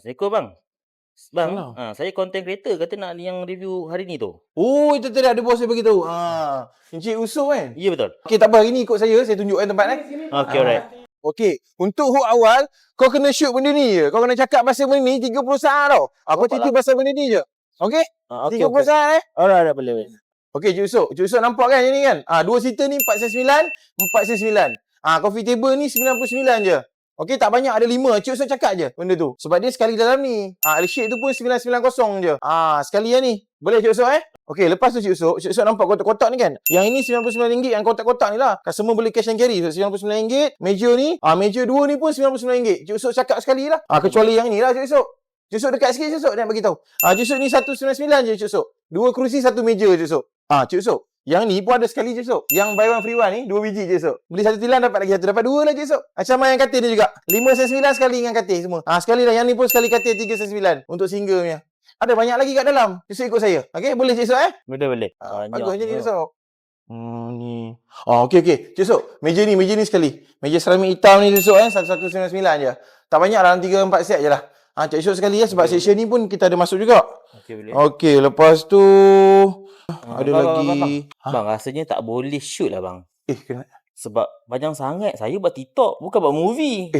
Assalamualaikum bang. Bang, Salam. saya content creator kata nak yang review hari ni tu. Oh, itu tadi ada bos saya beritahu. Encik Yusof kan? Ya betul. Okey, tak apa. Hari ni ikut saya tunjukkan tempat Okey, alright. Okey, untuk hook awal, kau kena shoot benda ni je. Kau kena cakap pasal benda ni 30 saat tau. Aku cerita pasal benda ni je. Okey? Okey, 30 saat Alright, boleh. Okey, Cik Yusof. Cik Yusof nampak kan yang ni kan? Dua seater ni 499, 499. Coffee table ni 99 je. Okey, tak banyak, ada 5. Cik Yusof cakap je benda tu. Sebab dia sekali dalam ni. Ada shade tu pun 990 je. Sekali lah ni. Boleh Cik Yusof Okey, lepas tu Cik Yusof nampak kotak-kotak ni kan? Yang ini RM99 yang kotak-kotak ni lah. Customer boleh cash and carry. RM99. Meja ni, meja 2 ni pun RM99. Cik Yusof cakap sekali lah. Kecuali yang ni lah Cik Yusof. Cik Yusof dekat sikit Cik Yusof, dia nak bagi tahu. Cik Yusof ni 199 je Cik Yusof. 2 kerusi, 1 meja Cik Yusof. Cik Yusof. Yang ni pun ada sekali Cik Yusof. Yang buy one free one ni 2 biji Cik Yusof. Beli 1 tilam dapat lagi 1. Dapat 2 lah Cik Yusof. Macam yang katil dia juga. 599 sekali dengan katil semua. Sekali lah. Yang ni pun sekali katil 399 untuk single punya. Ada banyak lagi kat dalam. Cik Yusof ikut saya. Okey, boleh Cik Yusof Boleh. Bagus je Cik Yusof. Ni. Okey. Cik Yusof, meja ni sekali. Meja seramik hitam ni Cik Yusof 1199 je. Tak banyak lah, 3-4 set je lah. Cik Yusof sekali sebab section ni pun kita ada masuk juga. Okey, boleh. Okey, lepas tu ada lagi. Bang, rasanya tak boleh shoot lah bang. Kenapa? Sebab panjang sangat. Saya buat TikTok, bukan buat movie.